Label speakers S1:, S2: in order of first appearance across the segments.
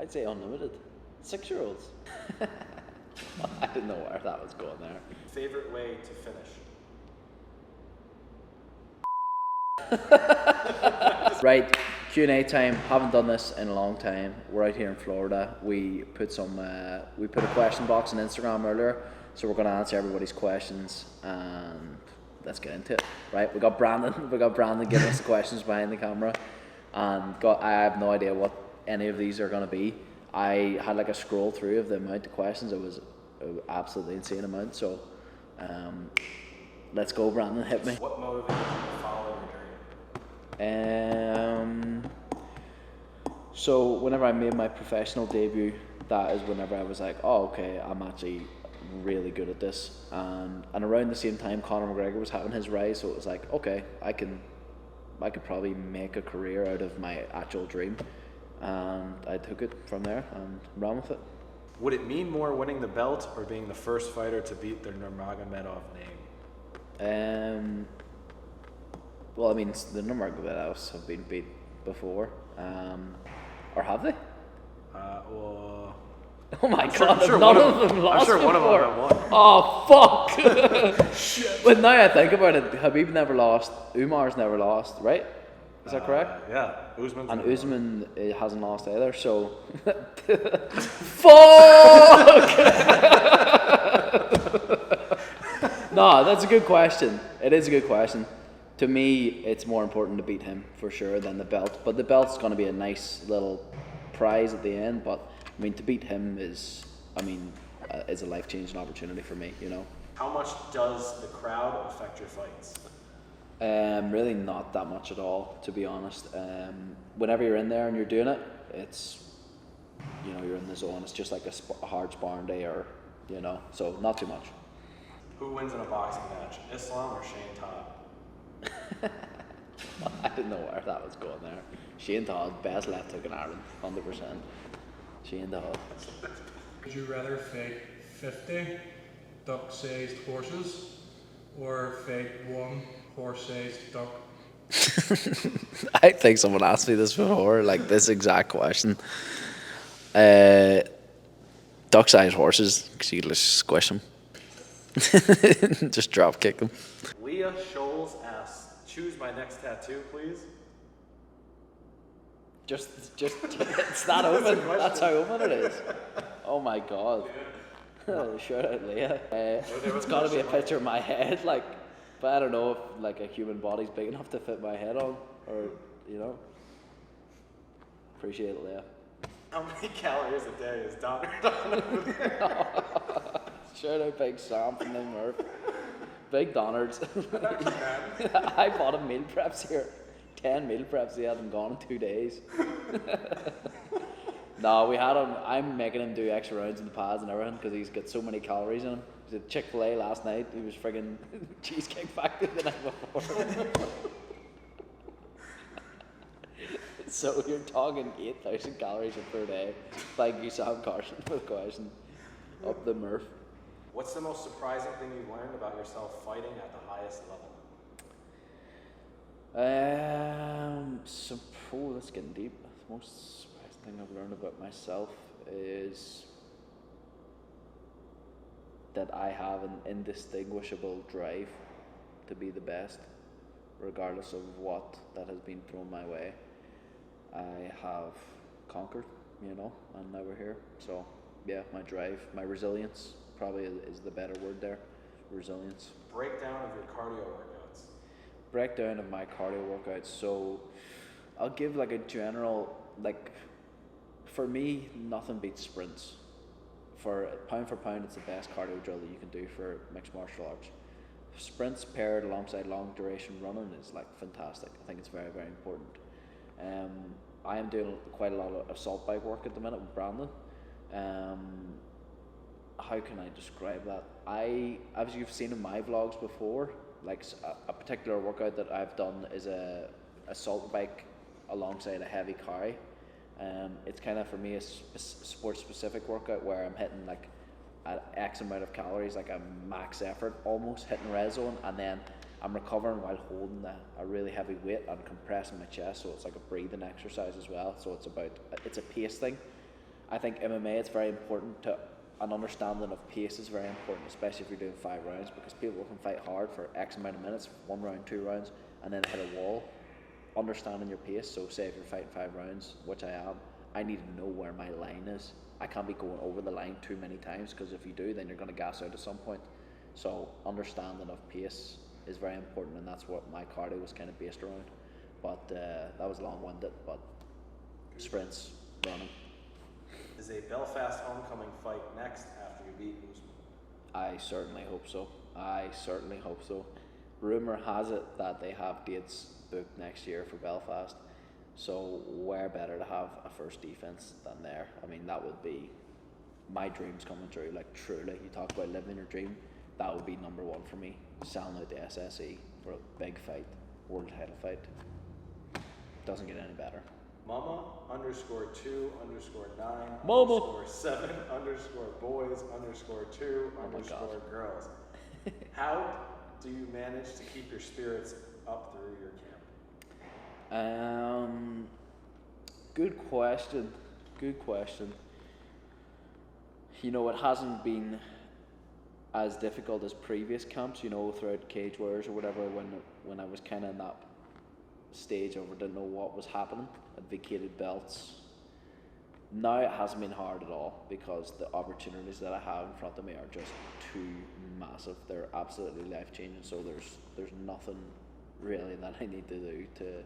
S1: I'd say unlimited. 6-year-olds. I didn't know where that was going there.
S2: Favorite way to finish?
S1: Right, Q&A time. Haven't done this in a long time. We're out here in Florida. We put a question box on Instagram earlier, so we're going to answer everybody's questions and let's get into it. Right, we got Brandon giving us the questions behind the camera, and I have no idea what any of these are going to be. I had like a scroll through of the amount of questions. It was an absolutely insane amount. So let's go, Brandon. Hit me.
S2: What motivated you to follow your dream?
S1: So whenever I made my professional debut, that is whenever I was like, oh, okay, I'm actually really good at this. And around the same time, Conor McGregor was having his rise, so it was like, okay, I could probably make a career out of my actual dream. And I took it from there and ran with it.
S2: Would it mean more winning the belt or being the first fighter to beat the Nurmagomedov name?
S1: Well, I mean, the Nurmagomedovs have been beat before, or have they?
S2: Well.
S1: Oh my God!
S2: Sure
S1: none of them lost.
S2: I'm sure
S1: before.
S2: one of them have won.
S1: Oh fuck! But now I think about it, Khabib never lost. Umar's never lost, right? Is that correct?
S2: Yeah, Usman's
S1: And
S2: never
S1: Usman hasn't lost either. So, fuck! No, that's a good question. It is a good question. To me, it's more important to beat him for sure than the belt. But the belt's going to be a nice little prize at the end. But I mean, to beat him is a life-changing opportunity for me. You know.
S2: How much does the crowd affect your fights?
S1: Really not that much at all, to be honest. Whenever you're in there and you're doing it, it's, you're in the zone. It's just like a hard sparring day, or, so not too much.
S2: Who wins in a boxing match, Islam or Shane Todd?
S1: I didn't know where that was going there. Shane Todd, best left hook in Ireland, 100%. Shane Todd.
S3: Would you rather fight 50 duck-sized horses or fight one horse-sized duck?
S1: I think someone asked me this before, like this exact question. Duck-sized horses, because you can just squish them. Just drop kick them.
S2: Leah Scholes asks, choose my next tattoo, please.
S1: Just it's that open. That's how open it is. Oh my God. Shout out Leah. It's got to be a picture of my head, like. But I don't know if like a human body's big enough to fit my head on, or Appreciate it, Leah.
S2: How many calories a day is Donner?
S1: Shout out Big Sam from the Murph. Big Donners. I bought him meal preps here. 10 meal preps. He had them gone in 2 days. No, we had him. I'm making him do extra rounds in the pads and everything because he's got so many calories in him. He was at Chick-fil-A last night. He was friggin' Cheesecake Factory the night before. So you're talking 8,000 calories per day. Thank you, Sam Carson, for the question. Up the Murph.
S2: What's the most surprising thing you've learned about yourself fighting at the highest level?
S1: That's getting deep. The most surprising thing I've learned about myself is that I have an indistinguishable drive to be the best, regardless of what that has been thrown my way. I have conquered, and now we're here. So, yeah, my drive, my resilience probably is the better word there. Resilience.
S2: Breakdown of your cardio workouts.
S1: Breakdown of my cardio workouts. So, I'll give like a general, for me, nothing beats sprints. For pound, it's the best cardio drill that you can do for mixed martial arts. Sprints paired alongside long duration running is fantastic. I think it's very, very important. I am doing quite a lot of assault bike work at the minute with Brandon. How can I describe that? As you've seen in my vlogs before, a particular workout that I've done is a assault bike alongside a heavy carry. It's kind of for me a sports specific workout where I'm hitting at X amount of calories, like a max effort almost, hitting red zone, and then I'm recovering while holding a really heavy weight and compressing my chest, so it's like a breathing exercise as well. So it's a pace thing, I think MMA, it's very important to an understanding of pace is very important, especially if you're doing 5 rounds, because people can fight hard for X amount of minutes, 1 round, 2 rounds, and then hit a wall. Understanding your pace, so say if you're fighting 5 rounds, which I am, I need to know where my line is. I can't be going over the line too many times, because if you do, then you're going to gas out at some point. So understanding of pace is very important, and that's what my cardio was kind of based around. But that was long-winded, but sprints, running.
S2: Is a Belfast homecoming fight next after you beat Usman?
S1: I certainly hope so. I certainly hope so. Rumour has it that they have dates booked next year for Belfast, so where better to have a first defence than there? I mean, that would be my dreams coming true. Like, truly, you talk about living your dream, that would be number 1 for me. Selling out the SSE for a big fight, world title fight. Doesn't get any better.
S2: Mama_2_9_7_boys_2_girls. How do you manage to keep your spirits up through your camp?
S1: Good question. Good question. You know, it hasn't been as difficult as previous camps, you know, throughout Cage Warriors or whatever, when I was kind of in that stage over didn't know what was happening. I vacated belts. Now it hasn't been hard at all, because the opportunities that I have in front of me are just too massive. They're absolutely life-changing, so there's nothing really that I need to do to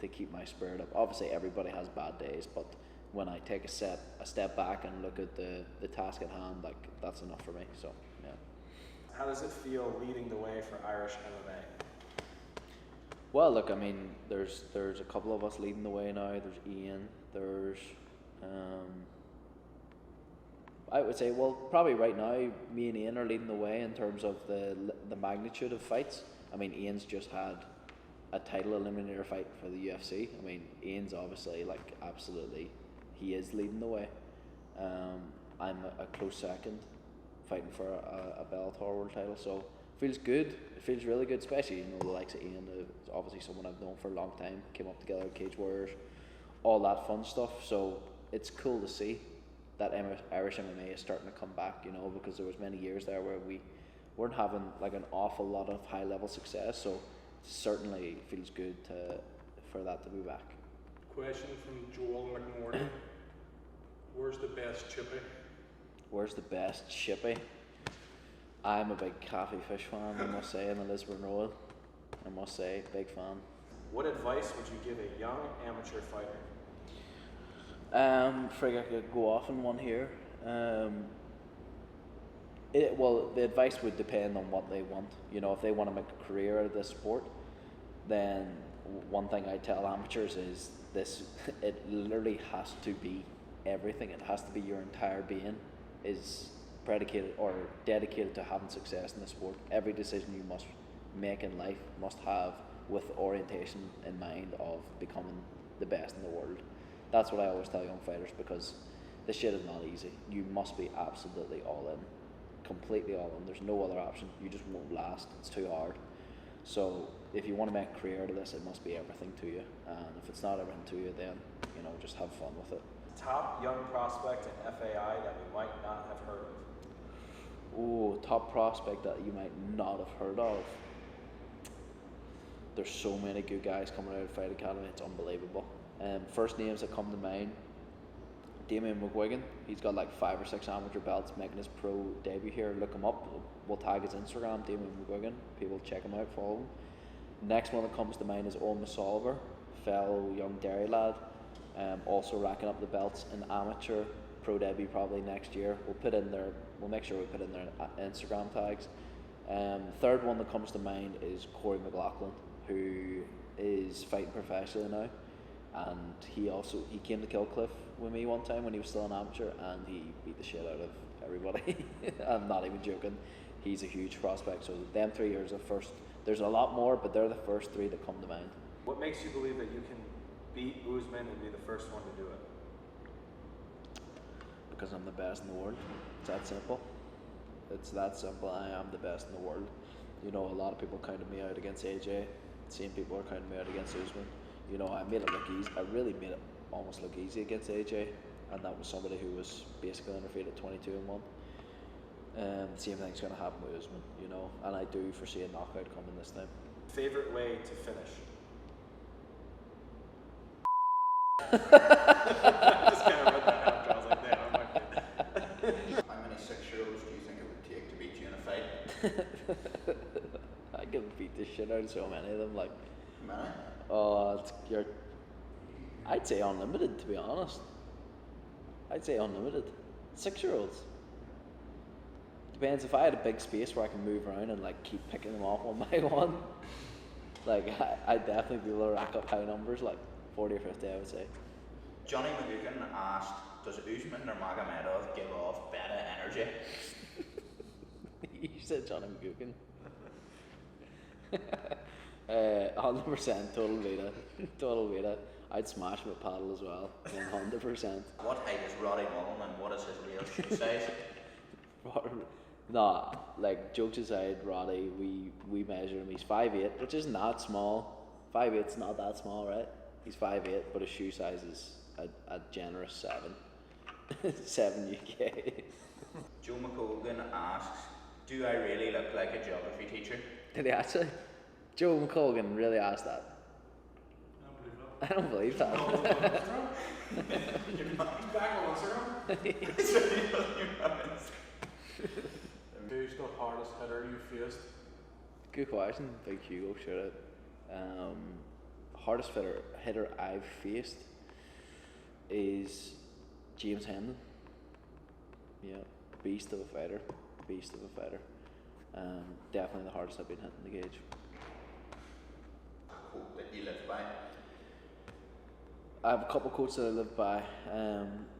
S1: keep my spirit up. Obviously everybody has bad days, but when I take a step back and look at the task at hand, like, that's enough for me. So yeah.
S2: How does it feel leading the way for Irish MMA?
S1: Well, look, I mean, there's a couple of us leading the way now. There's Ian. There's I would say, well, probably right now, me and Ian are leading the way in terms of the magnitude of fights. I mean, Ian's just had a title eliminator fight for the UFC. I mean, Ian's obviously, like, absolutely, he is leading the way. I'm a close second, fighting for a Bellator world title, so it feels good. It feels really good, especially, you know, the likes of Ian, obviously someone I've known for a long time, came up together at Cage Warriors, all that fun stuff. So it's cool to see that Irish MMA is starting to come back, you know, because there was many years there where we weren't having like an awful lot of high level success. So it certainly feels good for that to be back.
S3: Question from Joel McMorton. Where's the best chippy?
S1: Where's the best chippy? I'm a big Cafe Fish fan, I must say, in the Lisbon Royal. I must say, big fan.
S2: What advice would you give a young amateur fighter?
S1: Frig, I could go off on one here. Well, the advice would depend on what they want. You know, if they want to make a career out of this sport, then one thing I tell amateurs is this: it literally has to be everything. It has to be your entire being is predicated or dedicated to having success in the sport. Every decision you must make in life must have with orientation in mind of becoming the best in the world. That's what I always tell young fighters, because this shit is not easy. You must be absolutely all in, completely all in. There's no other option. You just won't last. It's too hard. So if you want to make a career out of this, it must be everything to you. And if it's not everything to you, then, you know, just have fun with it.
S2: Top young prospect in FAI that we might not have heard of?
S1: Oh, top prospect that you might not have heard of. There's so many good guys coming out of Fight Academy, it's unbelievable. First names that come to mind: Damian McGuigan. He's got like 5 or 6 amateur belts, making his pro debut here. Look him up. We'll tag his Instagram, Damian McGuigan. People check him out, follow him. Next one that comes to mind is Olma Solver, fellow young Derry lad. Also racking up the belts in amateur, pro debut probably next year. We'll make sure we put in their Instagram tags. Third one that comes to mind is Cory Mlin, who is fighting professionally now, and he came to Kilcliff with me one time when he was still an amateur, and he beat the shit out of everybody. I'm not even joking. He's a huge prospect. So them 3 years are first. There's a lot more, but they're the first 3 that come to mind.
S2: What makes you believe that you can beat Usman and be the first one to do it?
S1: Because I'm the best in the world. It's that simple. It's that simple. I am the best in the world. You know, a lot of people counted me out against AJ. Same people are counting me out against Usman. You know, I made it look easy. I really made it almost look easy against AJ. and that was somebody who was basically undefeated 22-1. The same thing's going to happen with Usman, you know, and I do foresee a knockout coming this time.
S2: Favorite way to finish? I just kind of read that out. I was like, damn, I might be.
S4: How many 6-year-olds do you think it would take to beat Unifight?
S1: I can beat the shit out of so many of them. Like,
S4: Many?
S1: I'd say unlimited, to be honest. I'd say unlimited. 6-year-olds. Depends if I had a big space where I can move around and like keep picking them off one by one. Like I'd definitely be able to rack up high numbers, like 40 or 50, I would say.
S4: Johnny mcgan asked, does Usman Nurmagomedov give off better energy?
S1: You said Johnny mcgan. 100% total beta. I'd smash him with paddle as well. 100%.
S4: What height is Roddy Mullen and what is his real shoe size?
S1: Nah, like jokes aside, Roddy, we measure him. He's 5'8", which isn't that small. 5'8's not that small, right? He's 5'8", but his shoe size is a generous 7. 7 UK.
S4: Joe McColgan asks, do I really look like a geography teacher?
S1: Did he actually? Joe McColgan really asked that. I don't believe that.
S3: He's back on Instagram. Who's the hardest hitter you faced?
S1: Good question. Big Hugo, shout out. Hardest hitter I've faced is James Hendon. Yeah, beast of a fighter. Definitely the hardest I've been hitting the cage.
S4: Quote that you live by?
S1: I have a couple quotes that I live by.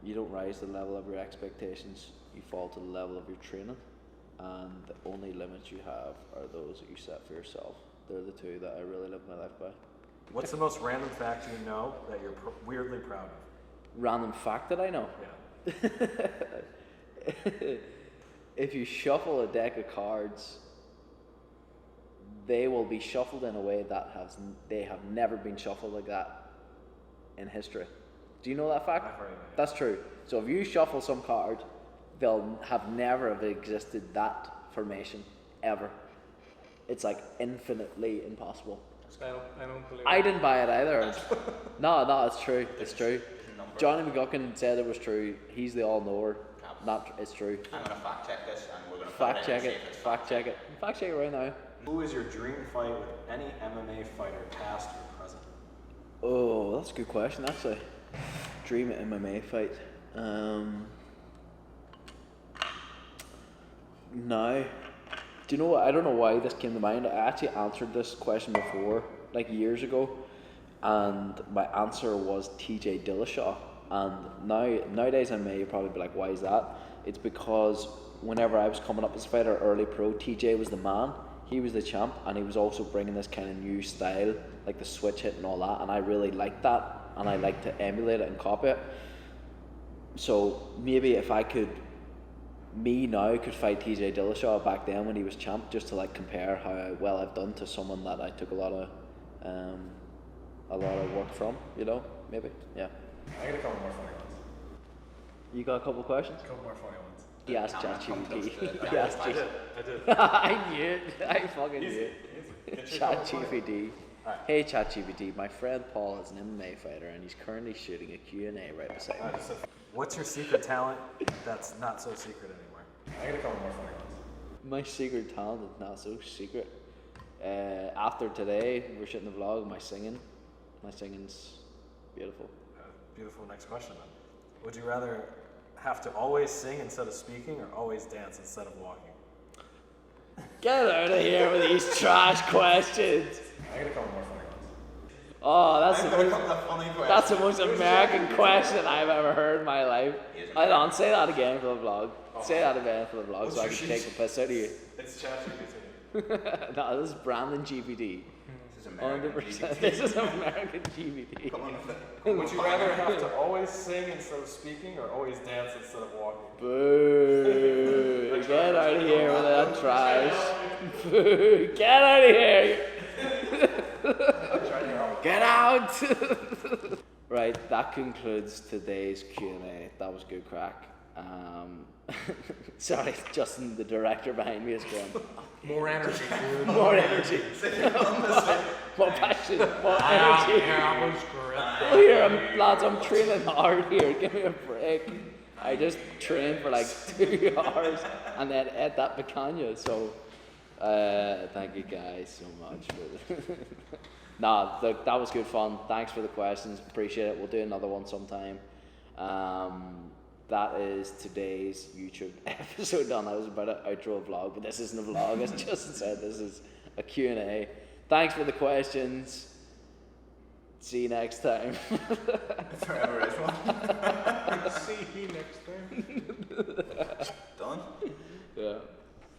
S1: You don't rise to the level of your expectations, you fall to the level of your training, and the only limits you have are those that you set for yourself. They're the two that I really live my life by.
S2: What's the most random fact you know that you're weirdly proud of?
S1: Random fact that I know?
S2: Yeah.
S1: If you shuffle a deck of cards, they will be shuffled in a way that they have never been shuffled like that in history. Do you know that fact?
S2: I've heard of it, yeah.
S1: That's true. So if you shuffle some card, they'll have never have existed that formation ever. It's like infinitely impossible.
S3: I don't believe
S1: I didn't buy it either. No, it's true. It's true. Johnny McGuckin said it was true. He's the all-knower. It's true.
S4: I'm going to fact check this and we're going to
S1: Fact check it. Fact check it right now.
S2: Who is your dream fight with any MMA fighter, past or present?
S1: Oh, that's a good question, actually. Dream MMA fight. No. Do you know what? I don't know why this came to mind. I actually answered this question before, like years ago, and my answer was TJ Dillashaw. And nowadays in MMA, you'll probably be like, why is that? It's because whenever I was coming up as a fighter, early pro, TJ was the man. He was the champ, and he was also bringing this kind of new style, like the switch hit and all that, and I really liked that, and I like to emulate it and copy it. So maybe if I could fight TJ Dillashaw back then when he was champ, just to like compare how well I've done to someone that I took a lot of work from, you know, maybe, yeah.
S2: I got a couple more funny ones.
S1: You got a couple questions?
S2: A couple more funny ones.
S1: He asked ChatGPT.
S4: I
S1: He asked
S2: I did.
S1: I knew it. I fucking knew
S2: Easy.
S1: it.
S2: Get your couple funny ones.
S1: ChatGPT.
S2: Alright.
S1: Hey ChatGPT, my friend Paul is an MMA fighter and he's currently shooting a Q&A right beside me.
S2: Alright, so what's your secret talent that's not so secret anymore? I got a couple more funny ones.
S1: My secret talent is not so secret. After today, we're shooting the vlog. My singing's beautiful.
S2: Beautiful next question then. Would you rather have to always sing instead of speaking or always dance instead of walking?
S1: Get out of here with these trash questions.
S2: I got a couple more funny ones.
S1: Oh,
S4: That's
S1: that's the most American question I've ever heard in my life. Hold on, say that again for the vlog. Say that again for the vlog
S2: What's
S1: so I
S2: your
S1: can take the piss out of you.
S2: It's ChatGPT.
S1: No, this is Brandon GBD.
S4: This is American
S1: 100%. This is American GBD.
S4: Come on with it.
S2: Would you rather have to always sing instead of speaking or always dance instead of walking?
S1: Boo! Get out of here with that trash. Boo! Get out of here! Get out! Right, that concludes today's Q&A. That was good crack. Sorry, Justin, the director behind me is going.
S3: More energy, dude.
S1: More energy. More passion. More energy.
S3: Yeah, that was great.
S1: Oh, here, lads, I'm training hard here. Give me a break. I just trained for like 2 hours and then ate that picanha. So, thank you guys so much for Nah, that was good fun. Thanks for the questions. Appreciate it. We'll do another one sometime. That is today's YouTube episode done. I was about to outro a vlog, but this isn't a vlog. As Justin said, this is a Q&A. Thanks for the questions. See you next time.
S4: If there ever is one.
S3: See you next time.
S4: Done?
S1: Yeah.